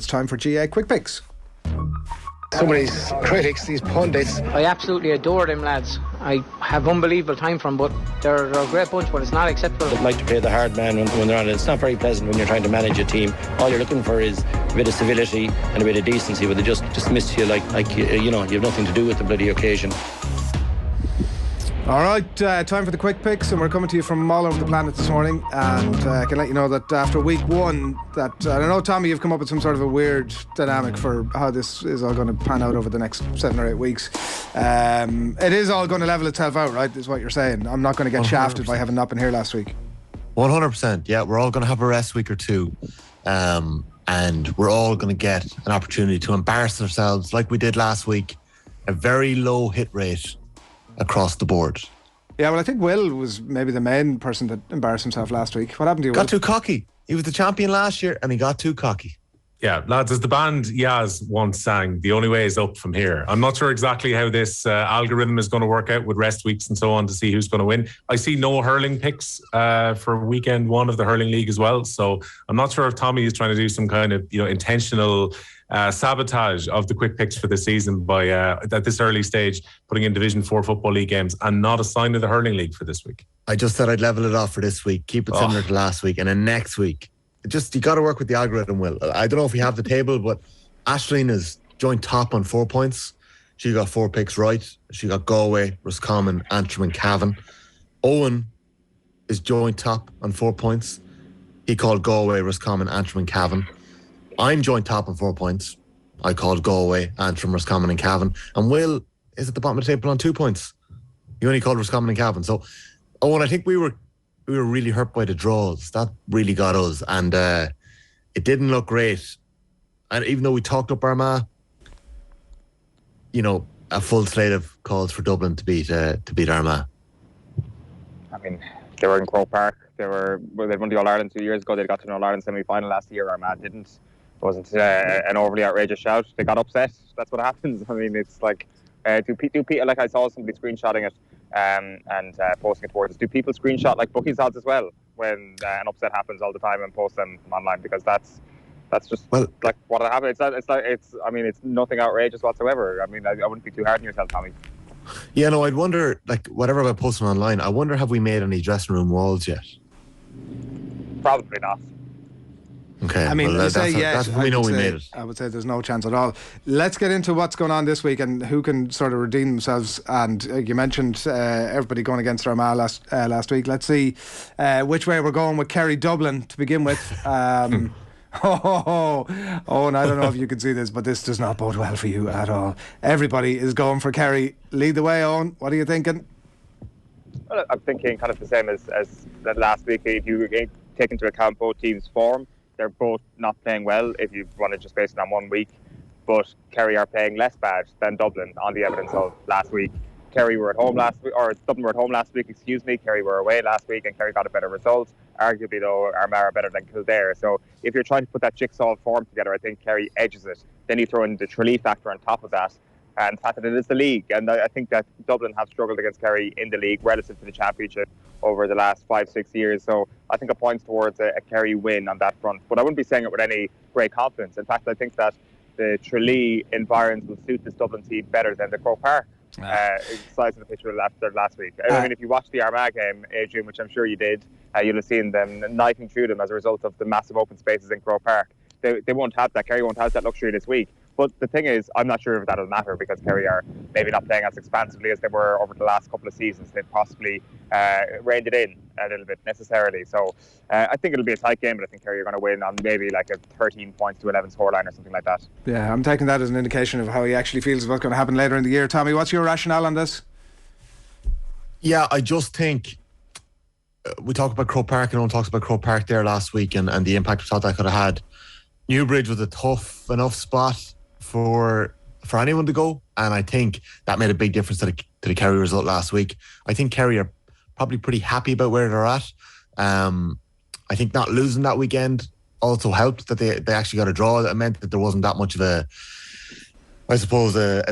time for GAA Quick Picks. Some of these critics, these pundits, I absolutely adore them lads. I have unbelievable time for them, but they're a great bunch, but it's not acceptable. They like to play the hard man when they're on it. It's not very pleasant when you're trying to manage a team. All you're looking for is a bit of civility and a bit of decency, but they just dismiss you like you know, you have nothing to do with the bloody occasion. All right, time for the quick picks, and we're coming to you from all over the planet this morning. And I can let you know that after week one, that I don't know, Tommy, you've come up with some sort of a weird dynamic for how this is all going to pan out over the next 7 or 8 weeks. It is all going to level itself out, right? Is what you're saying. I'm not going to get 100%. Shafted by having not been here last week. 100%. Yeah, we're all going to have a rest week or two, and we're all going to get an opportunity to embarrass ourselves like we did last week. A very low hit rate across the board. Yeah, well, I think Will was maybe the main person that embarrassed himself last week. What happened to you, Will? Got too cocky. He was the champion last year and he got too cocky. Yeah, lads, as the band Yaz once sang, the only way is up from here. I'm not sure exactly how this algorithm is going to work out with rest weeks and so on to see who's going to win. I see no hurling picks for weekend one of the hurling league as well. So I'm not sure if Tommy is trying to do some kind of intentional sabotage of the quick picks for the season by at this early stage putting in Division 4 Football League games and not a sign of the hurling league for this week. I just said I'd level it off for this week, keep it similar to last week, and then next week you got to work with the algorithm, Will. I don't know if we have the table, but Aisling is joint top on 4 points. She got 4 picks right. She got Galway, Roscommon, Antrim and Cavan. Owen is joint top on 4 points. He called Galway, Roscommon, Antrim and Cavan. I'm joint top on 4 points. I called Galway, Antrim, Roscommon and Cavan. And Will is at the bottom of the table on 2 points. He only called Roscommon and Cavan. So, Owen, I think we were really hurt by the draws. That really got us. And it didn't look great. And even though we talked up Armagh, a full slate of calls for Dublin to beat Armagh. I mean, they were in Croke Park. They won the All-Ireland 2 years ago. They got to an All-Ireland semi-final last year. Armagh didn't. It wasn't an overly outrageous shout. They got upset. That's what happens. I mean, it's like, do people, like I saw somebody screenshotting it and posting it towards us. Do people screenshot like bookies odds as well when an upset happens all the time and post them online? Because that's just like what happened. It's nothing outrageous whatsoever. I mean, I wouldn't be too hard on yourself, Tommy. Yeah, no, I'd wonder, like, whatever about posting online, I wonder, have we made any dressing room walls yet? Probably not. Okay, I mean, we know we made it. I would say there's no chance at all. Let's get into what's going on this week and who can sort of redeem themselves. And you mentioned everybody going against Armagh last week. Let's see which way we're going with Kerry Dublin to begin with. And I don't know if you can see this, but this does not bode well for you at all. Everybody is going for Kerry. Lead the way, Owen. What are you thinking? Well, I'm thinking kind of the same as that last week. If you take into account both teams' form, they're both not playing well if you want to just base it on 1 week. But Kerry are playing less bad than Dublin on the evidence of last week. Kerry were at home last week, or Dublin were at home last week, Kerry were away last week and Kerry got a better result. Arguably, though, Armagh are better than Kildare. So if you're trying to put that jigsaw form together, I think Kerry edges it. Then you throw in the Tralee factor on top of that, and the fact that it is the league. And I think that Dublin have struggled against Kerry in the league relative to the championship over the last 5-6 years. So I think it points towards a Kerry win on that front. But I wouldn't be saying it with any great confidence. In fact, I think that the Tralee environs will suit this Dublin team better than the Croke Park size of the pitch after last week. I mean, if you watched the Armagh game, Adrian, which I'm sure you did, you'll have seen them knifing through them as a result of the massive open spaces in Croke Park. They won't have that. Kerry won't have that luxury this week. But the thing is, I'm not sure if that'll matter because Kerry are maybe not playing as expansively as they were over the last couple of seasons. They've possibly reined it in a little bit necessarily. So I think it'll be a tight game, but I think Kerry are going to win on maybe like a 13 points to 11 scoreline or something like that. Yeah, I'm taking that as an indication of how he actually feels what's going to happen later in the year. Tommy, what's your rationale on this? Yeah, I just think we talked about Croke Park, and Owen talks about Croke Park there last week and the impact we thought that could have had. Newbridge was a tough enough spot for anyone to go, and I think that made a big difference to the Kerry result last week. I think Kerry are probably pretty happy about where they're at. I think not losing that weekend also helped that they actually got a draw. That meant that there wasn't that much of a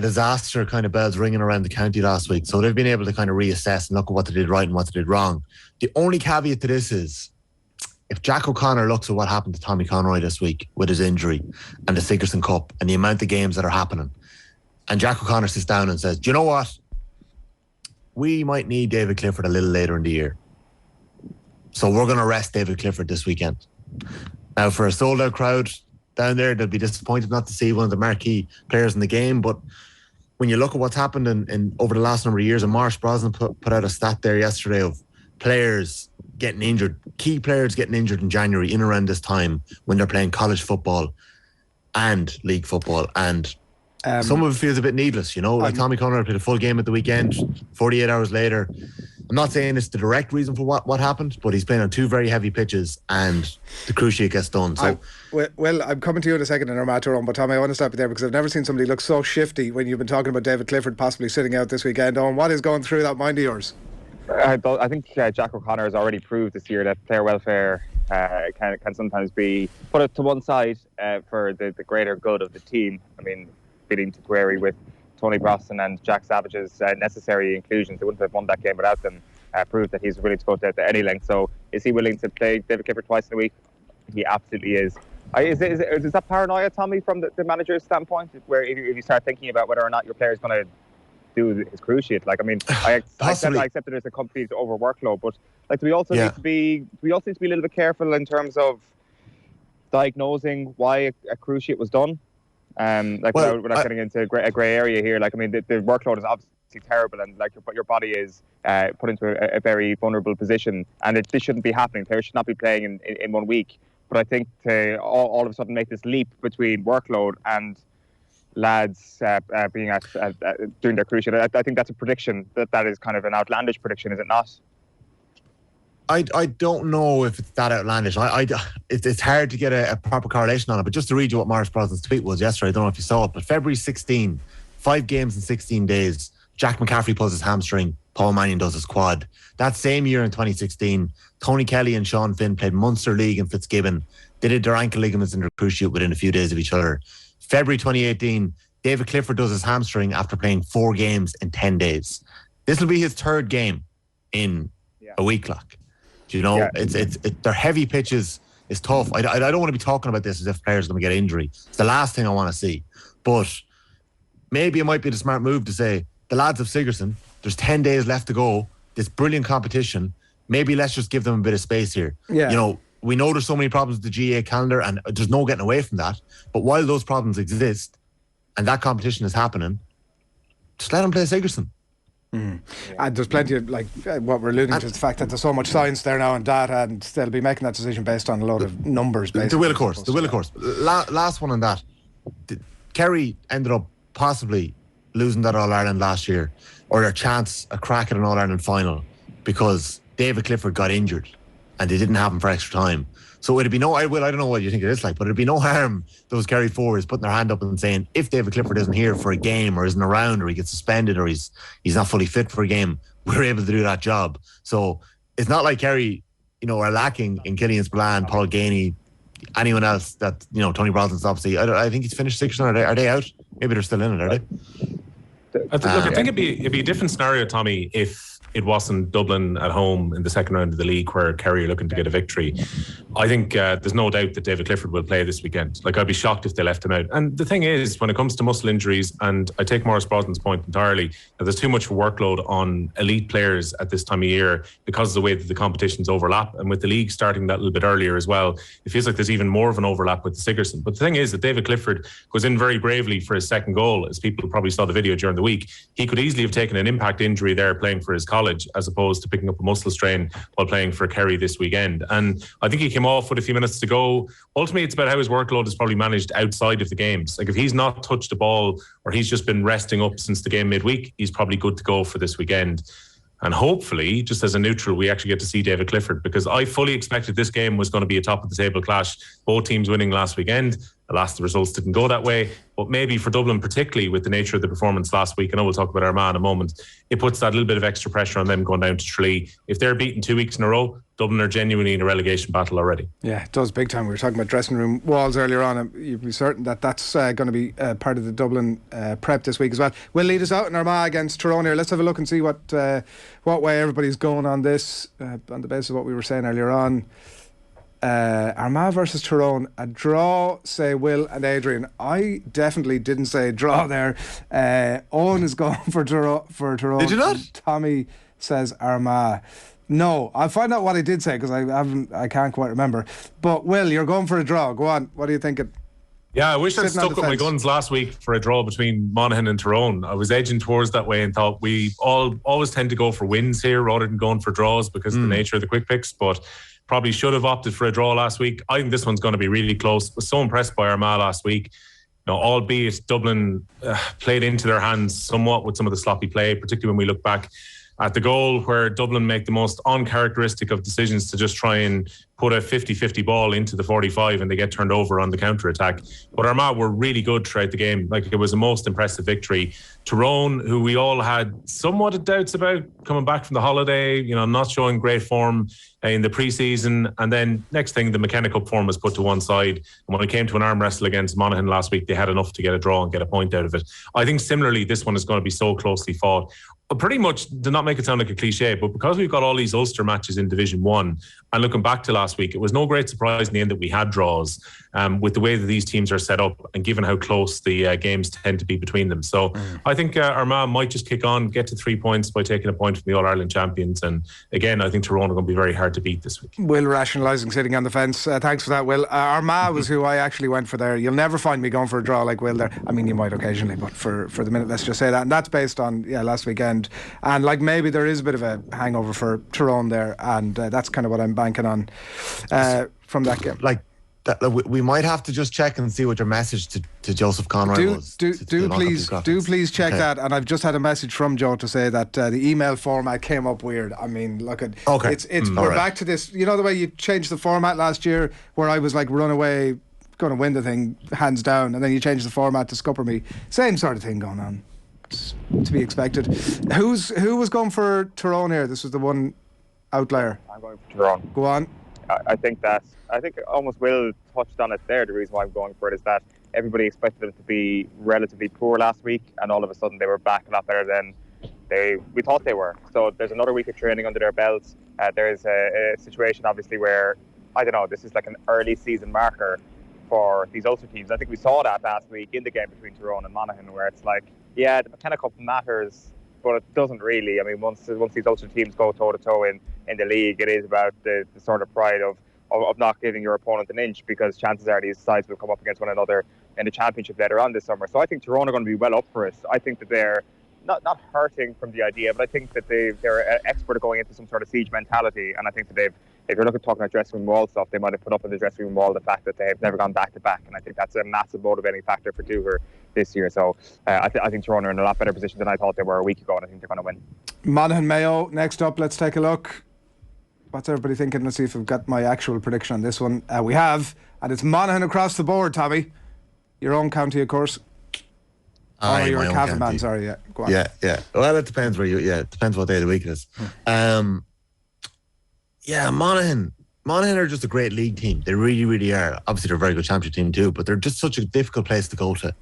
disaster kind of bells ringing around the county last week. So they've been able to kind of reassess and look at what they did right and what they did wrong. The only caveat to this is if Jack O'Connor looks at what happened to Tommy Conroy this week with his injury and the Sigerson Cup and the amount of games that are happening, and Jack O'Connor sits down and says, do you know what? We might need David Clifford a little later in the year. So we're going to rest David Clifford this weekend. Now, for a sold-out crowd down there, they'll be disappointed not to see one of the marquee players in the game. But when you look at what's happened in over the last number of years, and Marsh Brosnan put out a stat there yesterday of players getting injured, key players getting injured in January in around this time when they're playing college football and league football. And some of it feels a bit needless, like Tommy Conroy played a full game at the weekend, 48 hours later. I'm not saying it's the direct reason for what happened, but he's playing on two very heavy pitches and the cruciate gets done. So, well, I'm coming to you in a second in our match run, but Tommy, I want to stop you there because I've never seen somebody look so shifty when you've been talking about David Clifford possibly sitting out this weekend. Owen, what is going through that mind of yours? I think Jack O'Connor has already proved this year that player welfare can sometimes be put it to one side for the greater good of the team. I mean, beating Kerry with Tony Brosnan and Jack Savage's necessary inclusions, they wouldn't have won that game without them. Proved that he's willing to go to any length. So is he willing to play David Clifford twice in a week? He absolutely is. Is that paranoia, Tommy, from the manager's standpoint, where if you start thinking about whether or not your player is going to do his cruciate? Like, I mean, I accept that there's a company's over workload, but like, do we also need to be a little bit careful in terms of diagnosing why a cruciate was done? Without getting into a grey area here. Like, I mean, the workload is obviously terrible, and like your body is put into a very vulnerable position, and this shouldn't be happening. Players should not be playing in 1 week. But I think to all of a sudden make this leap between workload and lads being doing their cruciate, I think that's a prediction that is kind of an outlandish prediction, is it not? I don't know if it's that outlandish. It's hard to get a proper correlation on it. But just to read you what Morris Brosnan's tweet was yesterday, I don't know if you saw it, but February 16, 5 games in 16 days. Jack McCaffrey pulls his hamstring. Paul Mannion does his quad. That same year in 2016, Tony Kelly and Sean Finn played Munster League in Fitzgibbon. They did their ankle ligaments and their cruciate within a few days of each other. February 2018, David Clifford does his hamstring after playing 4 games in 10 days. This will be his 3rd game in a week, like. They're heavy pitches. It's tough. I don't want to be talking about this as if players are going to get injury. It's the last thing I want to see. But maybe it might be the smart move to say, the lads of Sigerson, there's 10 days left to go. This brilliant competition. Maybe let's just give them a bit of space here. Yeah. We know there's so many problems with the GAA calendar, and there's no getting away from that. But while those problems exist, and that competition is happening, just let them play Sigerson. And there's plenty of, what we're alluding to is the fact that there's so much science there now and data, and they'll be making that decision based on a lot of numbers. They will, of course. Last one on that. Kerry ended up possibly losing that All-Ireland last year, or their chance a crack at an All-Ireland final, because David Clifford got injured and they didn't have him for extra time. So it'd be I don't know what you think it is like, but it'd be no harm those Kerry forwards putting their hand up and saying, if David Clifford isn't here for a game, or isn't around, or he gets suspended, or he's not fully fit for a game, we're able to do that job. So it's not like Kerry, are lacking in Killian Spillane, Paul Ganey, anyone else that, Tony Brosnan's obviously, I think he's finished 6th. Are they out? Maybe they're still in it, are they? I think it'd be a different scenario, Tommy, if it wasn't Dublin at home in the second round of the league where Kerry are looking to get a victory. I think there's no doubt that David Clifford will play this weekend. I'd be shocked if they left him out. And the thing is, when it comes to muscle injuries, and I take Morris Brosnan's point entirely, that there's too much workload on elite players at this time of year because of the way that the competitions overlap. And with the league starting that little bit earlier as well, it feels like there's even more of an overlap with the Sigerson. But the thing is that David Clifford goes in very bravely for his second goal. As people probably saw the video during the week, he could easily have taken an impact injury there playing for his college, as opposed to picking up a muscle strain while playing for Kerry this weekend. And I think he came off with a few minutes to go. Ultimately, it's about how his workload is probably managed outside of the games. If he's not touched a ball, or he's just been resting up since the game midweek, he's probably good to go for this weekend. And hopefully, just as a neutral, we actually get to see David Clifford, because I fully expected this game was going to be a top-of-the-table clash. Both teams winning last weekend. Alas, the results didn't go that way. But maybe for Dublin, particularly with the nature of the performance last week, I know we'll talk about Armagh in a moment, it puts that little bit of extra pressure on them going down to Tralee. If they're beaten 2 weeks in a row, Dublin are genuinely in a relegation battle already. Yeah, it does big time. We were talking about dressing room walls earlier on, and you'd be certain that that's going to be part of the Dublin prep this week as well. We'll lead us out in Armagh against Tyrone here. Let's have a look and see what way everybody's going on this, on the basis of what we were saying earlier on. Armagh versus Tyrone. A draw, say Will and Adrian. I definitely didn't say draw there. Owen is going for Tyrone. Did you not? Tommy says Armagh. No, I'll find out what I did say because I can't quite remember. But Will, you're going for a draw. Go on. What are you thinking? Yeah, I wish I'd stuck with my guns last week for a draw between Monaghan and Tyrone. I was edging towards that way and thought we always tend to go for wins here rather than going for draws because of the nature of the quick picks. But probably should have opted for a draw last week. I think this one's going to be really close. Was so impressed by Armagh last week. Albeit Dublin played into their hands somewhat with some of the sloppy play, particularly when we look back at the goal where Dublin make the most uncharacteristic of decisions to just try and put a 50-50 ball into the 45 and they get turned over on the counter-attack. But Armagh were really good throughout the game. Like, it was a most impressive victory. Tyrone, who we all had somewhat of doubts about coming back from the holiday, not showing great form in the pre-season. And then next thing, the McKenna Cup form was put to one side. And when it came to an arm wrestle against Monaghan last week, they had enough to get a draw and get a point out of it. I think similarly, this one is going to be so closely fought. Pretty much, to not make it sound like a cliche, but because we've got all these Ulster matches in Division 1, and looking back to last week, it was no great surprise in the end that we had draws with the way that these teams are set up and given how close the games tend to be between them. So I think Armagh might just kick on, get to 3 points by taking a point from the All-Ireland champions. And again, I think Tyrone are going to be very hard to beat this week. Will rationalising sitting on the fence. Thanks for that, Will. Armagh was who I actually went for there. You'll never find me going for a draw like Will there. I mean, you might occasionally, but for the minute, let's just say that. And that's based on last weekend. And like maybe there is a bit of a hangover for Tyrone there, and that's kind of what I'm banking on from that game. We might have to just check and see what your message to Joseph Conroy was. Do please check that. And I've just had a message from Joe to say that the email format came up weird. I mean, look at we're back to this. You know the way you changed the format last year, where I was like run away, going to win the thing hands down, and then you changed the format to scupper me. Same sort of thing going on. It's to be expected. Who was going for Tyrone here? This was the one outlier. I'm going for Tyrone. Go on. I think almost Will touched on it there. The reason why I'm going for it is that everybody expected them to be relatively poor last week, and all of a sudden they were back a lot better than we thought they were. So there's another week of training under their belts. There's a situation obviously where, I don't know, this is like an early season marker for these Ulster teams. I think we saw that last week in the game between Tyrone and Monaghan, where it's like, yeah, the McKenna Cup matters, but it doesn't really. I mean, once these Ulster teams go toe-to-toe in the league, it is about the sort of pride of not giving your opponent an inch, because chances are these sides will come up against one another in the championship later on this summer. So I think Tyrone are going to be well up for it. I think that they're not hurting from the idea, but I think that they're expert at going into some sort of siege mentality. And I think that if you're talking about dressing room wall stuff, they might have put up in the dressing room wall the fact that they've never gone back to back, and I think that's a massive motivating factor for Dooher this year. So I think Tyrone are in a lot better position than I thought they were a week ago, and I think they're going to win. Monaghan Mayo next up. Let's take a look. What's everybody thinking? Let's see if I've got my actual prediction on this one. We have, and it's Monaghan across the board. Tommy, your own county, of course. You're a Cavan man, sorry, yeah. Go on. Yeah. Well, it depends it depends what day of the week it is. Monaghan are just a great league team. They really, really are. Obviously, they're a very good championship team too, but they're just such a difficult place to go to.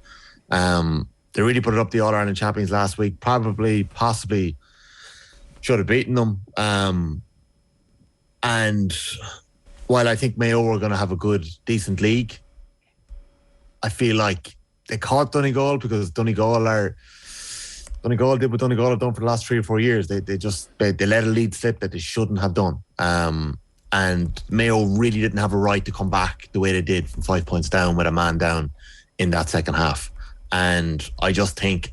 They really put it up the All-Ireland champions last week. Possibly should have beaten them. And while I think Mayo are going to have a good, decent league, I feel like they caught Donegal because Donegal did what Donegal have done for the last 3 or 4 years. They let a lead slip that they shouldn't have done. And Mayo really didn't have a right to come back the way they did from 5 points down with a man down in that second half. And I just think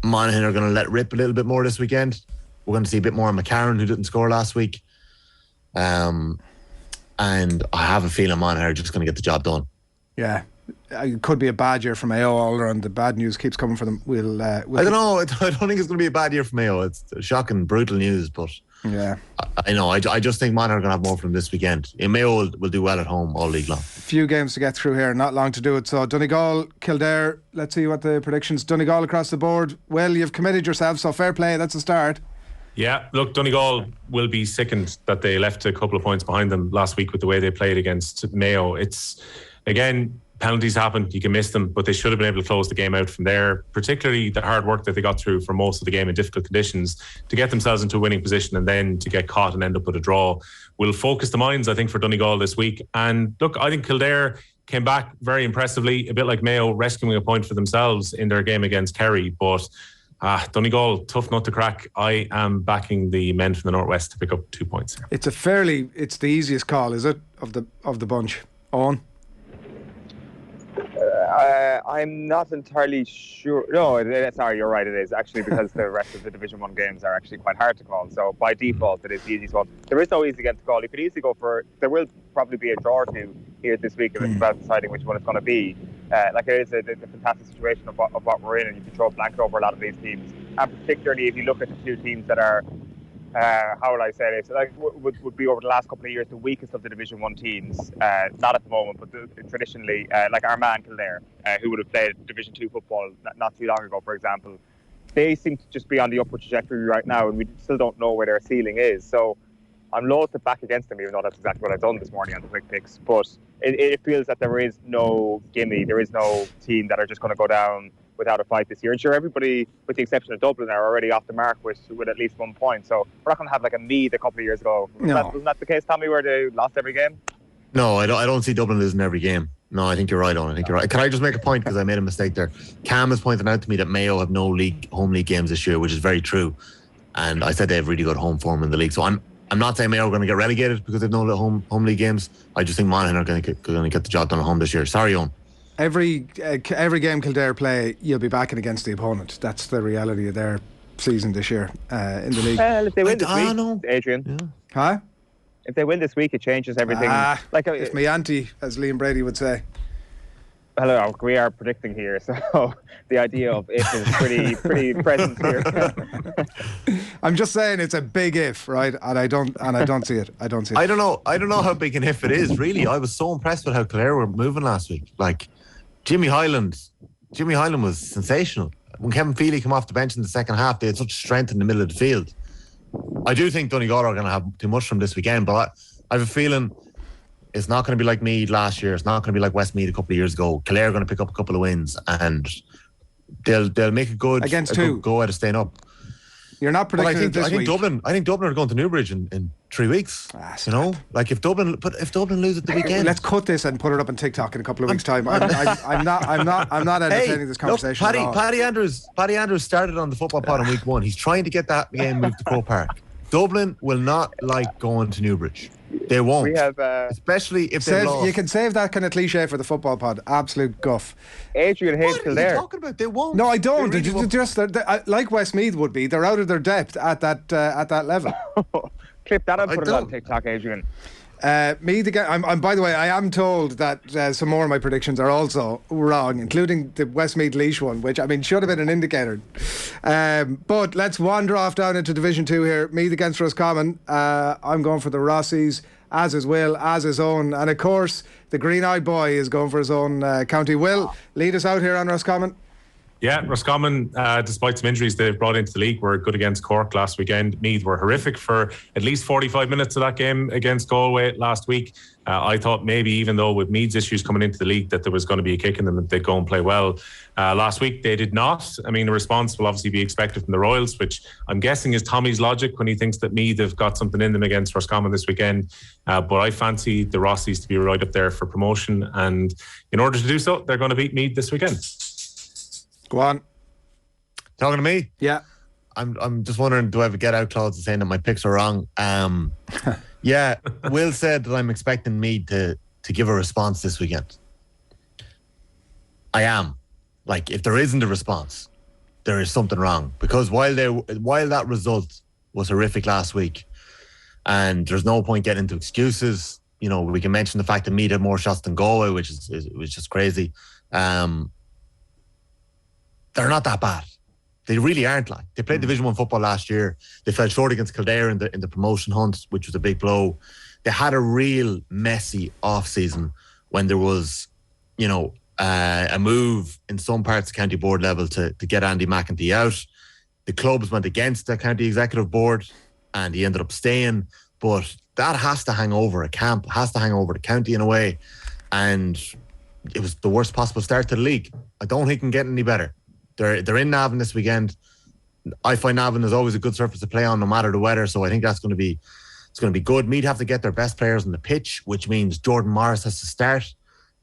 Monaghan are going to let rip a little bit more this weekend. We're going to see a bit more of McCarron, who didn't score last week. And I have a feeling Monaghan are just going to get the job done. Yeah. It could be a bad year for Mayo all around. The bad news keeps coming for them. We'll I don't know. I don't think it's going to be a bad year for Mayo. It's shocking, brutal news, but yeah, I know. I just think Monaghan are going to have more for them this weekend. Mayo will do well at home all league long. Few games to get through here, not long to do it. So Donegal, Kildare. Let's see what the predictions. Donegal across the board. Well, you've committed yourself, so fair play. That's a start. Yeah, look, Donegal will be sickened that they left a couple of points behind them last week with the way they played against Mayo. It's, again, penalties happen, you can miss them, but they should have been able to close the game out from there, particularly the hard work that they got through for most of the game in difficult conditions to get themselves into a winning position and then to get caught and end up with a draw will focus the minds, I think, for Donegal this week. And look, I think Kildare came back very impressively, a bit like Mayo, rescuing a point for themselves in their game against Kerry, but Donegal, tough nut to crack. I am backing the men from the Northwest to pick up 2 points. It's the easiest call, is it, of the bunch? Owen? I'm not entirely sure. No, sorry, you're right. It is actually, because the rest of the Division 1 games are actually quite hard to call. So by default, it is the easiest one. There is no easy game to call. You could easily go for. There will probably be a draw or two here this week if it's about deciding which one it's going to be. Like, it is a fantastic situation of what we're in, and you can throw a blanket over a lot of these teams. And particularly if you look at the two teams that are, how will I say this? Like, would be over the last couple of years the weakest of the Division 1 teams. Not at the moment, but traditionally, like Armagh, Kildare, who would have played Division 2 football not too long ago, for example. They seem to just be on the upward trajectory right now, and we still don't know where their ceiling is. So I'm loath to back against them, even though that's exactly what I've done this morning on the quick picks. But it feels that there is no gimme. There is no team that are just going to go down without a fight this year. And sure, everybody, with the exception of Dublin, are already off the mark with at least 1 point. So we're not going to have like a Meath a couple of years ago. Wasn't that the case, Tommy, where they lost every game? No, I don't see Dublin losing every game. No, I think you're right, Owen. I think you're right. Can I just make a point, because I made a mistake there? Cam is pointing out to me that Mayo have no home league games this year, which is very true. And I said they have really good home form in the league. So I'm not saying Mayo are going to get relegated because they've no home league games. I just think Monaghan are going to get the job done at home this year. Sorry, Owen. Every game Kildare play, you'll be backing against the opponent. That's the reality of their season this year in the league. Well, if they win this week, Adrian. Yeah. Huh? If they win this week, it changes everything. It's my auntie, as Liam Brady would say. Hello, we are predicting here, so the idea of if is pretty present here. I'm just saying it's a big if, right? And I don't see it. I don't know how big an if it is, really. I was so impressed with how Kildare were moving last week. Like, Jimmy Hyland was sensational. When Kevin Feely came off the bench in the second half, they had such strength in the middle of the field. I do think Donegal are going to have too much from this weekend, but I have a feeling it's not going to be like Meath last year. It's not going to be like Westmeath a couple of years ago. Kildare are going to pick up a couple of wins, and they'll make a good go out of staying up. You're not predicting it this week. I think Dublin are going to Newbridge in 3 weeks. Like if Dublin lose at the weekend. Let's cut this and put it up on TikTok in a couple of weeks' time. I'm not entertaining this conversation. Look, Paddy Andrews started on the football pod in week 1. He's trying to get that game moved to Croke Park. Dublin will not like going to Newbridge. They won't. We have, especially if they lost. You can save that kind of cliche for the football pod. Absolute guff. Adrian hates Kildare. What are you talking about? They won't. No, I don't. They're like Westmeath would be. They're out of their depth at that level. Clip that and put it on TikTok, Adrian. Meath again. I'm by the way, I am told that some more of my predictions are also wrong, including the Westmeath Laois one, which should have been an indicator. But let's wander off down into Division 2 here. Meath against Roscommon. I'm going for the Rossies, as is Will, as is Owen, and of course the green-eyed boy is going for his own county. Will, lead us out here on Roscommon. Yeah, Roscommon, despite some injuries they've brought into the league, were good against Cork last weekend. Meath were horrific for at least 45 minutes of that game against Galway last week. I thought maybe, even though with Meath's issues coming into the league, that there was going to be a kick in them, that they'd go and play well. Last week, they did not. The response will obviously be expected from the Royals, which I'm guessing is Tommy's logic when he thinks that Meath have got something in them against Roscommon this weekend. But I fancy the Rossies to be right up there for promotion. And in order to do so, they're going to beat Meath this weekend. Go on. Talking to me? Yeah. I'm just wondering, do I have a get out clause saying that my picks are wrong? Yeah, Will said that I'm expecting Meath to give a response this weekend. I am. Like, if there isn't a response, there is something wrong. Because while that result was horrific last week, and there's no point getting into excuses, we can mention the fact that Meath had more shots than Galway, which was just crazy. They're not that bad. They really aren't. Like, they played Division 1 football last year. They fell short against Kildare in the promotion hunt, which was a big blow. They had a real messy off-season when there was, a move in some parts of county board level to get Andy McEntee out. The clubs went against the county executive board and he ended up staying. But that has to hang over a camp, has to hang over the county in a way. And it was the worst possible start to the league. I don't think it can get any better. They're in Navan this weekend. I find Navan is always a good surface to play on, no matter the weather. So I think it's going to be good. Meath have to get their best players on the pitch, which means Jordan Morris has to start.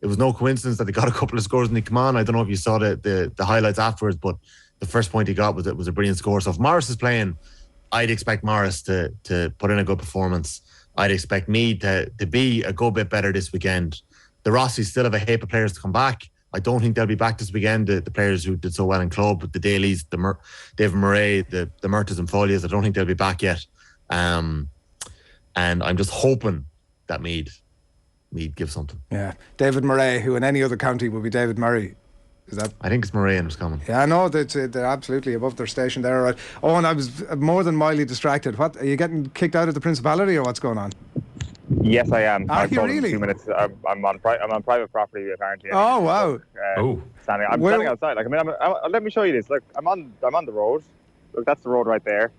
It was no coincidence that they got a couple of scores when they come on. I don't know if you saw the highlights afterwards, but the first point he got was a brilliant score. So if Morris is playing, I'd expect Morris to put in a good performance. I'd expect Meath to be a good bit better this weekend. The Rossies still have a heap of players to come back. I don't think they'll be back this weekend. The players who did so well in club, the Dailies, David Murray, the Murtas and Folias, I don't think they'll be back yet. And I'm just hoping that Meath give something. Yeah, David Murray, who in any other county would be David Murray. Is that? I think it's Murray and Roscommon. Yeah, I know they're absolutely above their station there. Right. Oh, and I was more than mildly distracted. What, are you getting kicked out of the Principality or what's going on? Yes, I am. Are you really? 2 minutes. I'm on private property apparently. Oh wow! I'm standing outside. Like, I mean, let me show you this. Look, I'm on the road. Look, that's the road right there.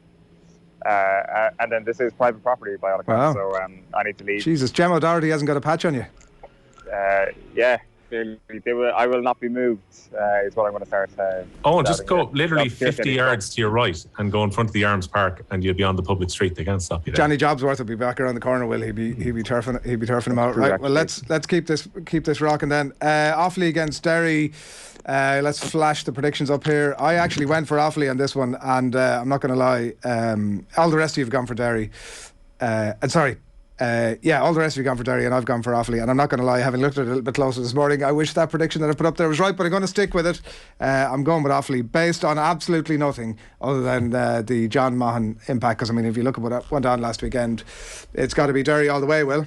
And then this is private property by all accounts. Wow. So I need to leave. Jesus, Gemma O'Doherty hasn't got a patch on you. Yeah. I will not be moved, is what I'm going to start. Just go literally 50 yards to your right and go in front of the Arms Park, and you'll be on the public street. They can't stop you there. Johnny Jobsworth will be back around the corner. Will he be turfing him out? Right. Well, let's keep this rocking then. Offaly against Derry. Let's flash the predictions up here. I actually went for Offaly on this one, and I'm not going to lie. All the rest of you have gone for Derry. All the rest of you gone for Derry and I've gone for Offaly, and I'm not going to lie, having looked at it a little bit closer this morning, I wish that prediction that I put up there was right, but I'm going to stick with it. I'm going with Offaly based on absolutely nothing other than the John Maughan impact, because I mean, if you look at what went on last weekend, it's got to be Derry all the way, Will.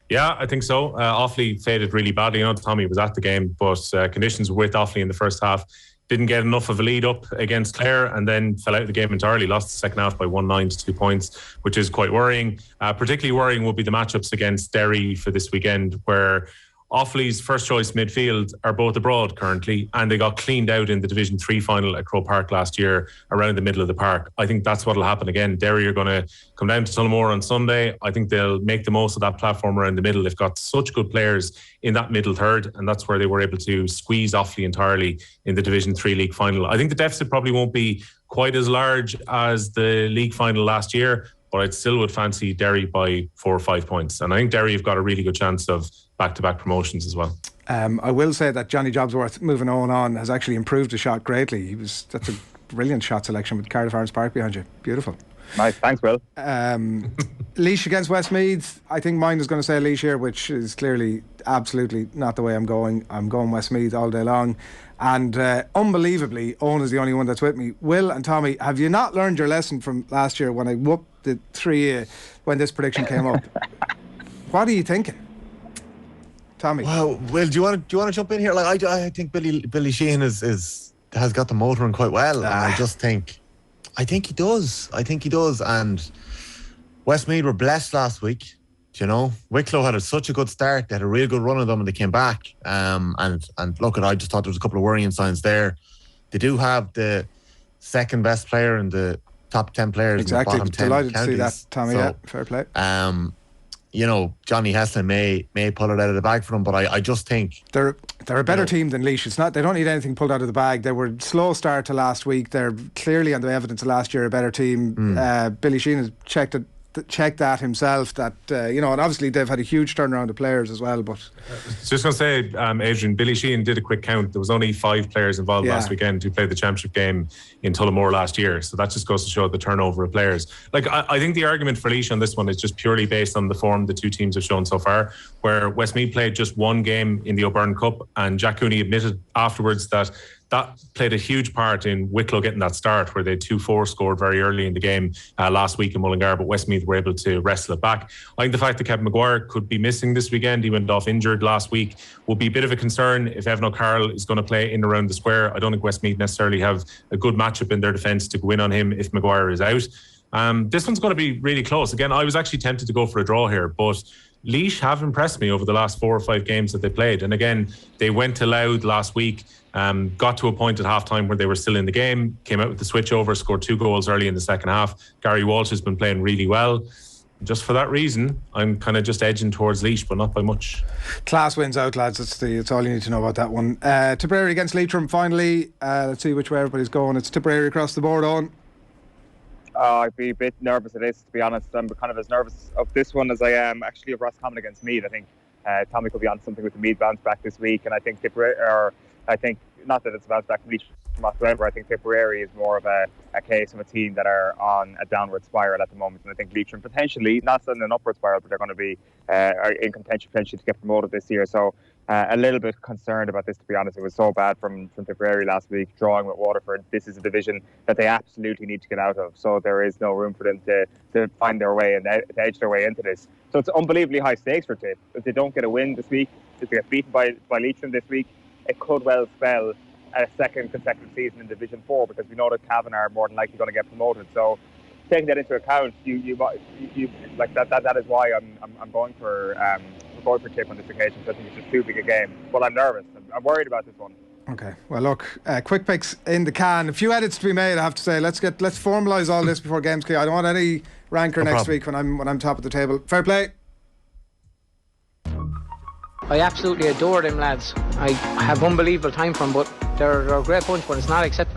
Yeah, I think so. Offaly faded really badly. I know Tommy was at the game, but conditions were with Offaly in the first half. Didn't get enough of a lead up against Clare and then fell out of the game entirely. Lost the second half by 1-9 to 2 points, which is quite worrying. Particularly worrying will be the matchups against Derry for this weekend, where Offaly's first choice midfield are both abroad currently, and they got cleaned out in the Division 3 final at Croke Park last year around the middle of the park. I think that's what will happen again. Derry are going to come down to Tullamore on Sunday. I think they'll make the most of that platform around the middle. They've got such good players in that middle third, and that's where they were able to squeeze Offaly entirely in the Division 3 league final. I think the deficit probably won't be quite as large as the league final last year, but I'd still would fancy Derry by 4 or 5 points. And I think Derry have got a really good chance of back-to-back promotions as well. I will say that Johnny Jobsworth, moving on, has actually improved the shot greatly. That's a brilliant shot selection with Cardiff Arms Park behind you. Beautiful. Nice, thanks, Will. Laois against Westmeath. I think mine is going to say Laois here, which is clearly absolutely not the way I'm going. I'm going Westmeath all day long. And unbelievably, Owen is the only one that's with me. Will and Tommy, have you not learned your lesson from last year when I whooped the 3 when this prediction came up? What are you thinking, Tommy? Well, Will, do you want to jump in here? Like, I think Billy Sheehan has got the motoring quite well. And I think he does. And Westmeath were blessed last week. You know, Wicklow had such a good start. They had a real good run of them, and they came back. And look, I just thought there was a couple of worrying signs there. They do have the second best player in the top 10 players. Exactly. In the bottom 10 Delighted counties. to see that, Tommy. So, yeah, fair play. You know, Johnny Heslin may pull it out of the bag for them, but I just think they're a better team than Laois. It's not, they don't need anything pulled out of the bag. They were slow start to last week. They're clearly, on the evidence of last year, a better team. Billy Sheehan has checked that himself, that and obviously they've had a huge turnaround of players as well. But just going to say, Adrian, Billy Sheehan did a quick count. There was only 5 players involved last weekend who played the championship game in Tullamore last year, so that just goes to show the turnover of players. Like, I think the argument for Laois on this one is just purely based on the form the two teams have shown so far, where Westmeath played just 1 game in the O'Byrne Cup, and Jack Cooney admitted afterwards that played a huge part in Wicklow getting that start, where they 2-4 scored very early in the game last week in Mullingar, but Westmeath were able to wrestle it back. I think the fact that Kevin Maguire could be missing this weekend, he went off injured last week, will be a bit of a concern if Evan O'Carroll is going to play in around the square. I don't think Westmeath necessarily have a good matchup in their defence to go in on him if Maguire is out. This one's going to be really close. Again, I was actually tempted to go for a draw here, but Laois have impressed me over the last 4 or 5 games that they played. And again, they went to Louth last week, got to a point at half-time where they were still in the game, came out with the switch over, scored 2 goals early in the second half. Gary Walsh has been playing really well. just for that reason, I'm kind of just edging towards Laois, but not by much. Class wins out, lads. It's all you need to know about that one. Tipperary against Leitrim finally. Let's see which way everybody's going. It's Tipperary across the board on. I'd be a bit nervous of this, to be honest. I'm kind of as nervous of this one as I am actually of ROScommon against Meath. I think Tommy could be on something with the Meath bounce back this week, and I think not that it's a bounce back from Leitrim whatsoever. I think Tipperary is more of a case of a team that are on a downward spiral at the moment, and I think Leitrim potentially not on an upward spiral, but they're going to be are in contention potentially to get promoted this year. So a little bit concerned about this, to be honest. It was so bad from Tipperary last week, drawing with Waterford. This is a division that they absolutely need to get out of, so there is no room for them to find their way and to edge their way into this. So it's unbelievably high stakes for Tip. If they don't get a win this week, if they get beaten by Leitrim this week, it could well spell a second consecutive season in Division 4, because we know that Cavan are more than likely going to get promoted. So taking that into account, you like that is why I'm going for Tip on this occasion. So I think it's just too big a game. Well, I'm nervous. I'm worried about this one. Okay. Well, look, quick picks in the can. A few edits to be made, I have to say. Let's formalise all this before games kick. I don't want any rancor next week when I'm top of the table. Fair play. I absolutely adore them lads. I have unbelievable time for them, but they're a great bunch, but it's not acceptable.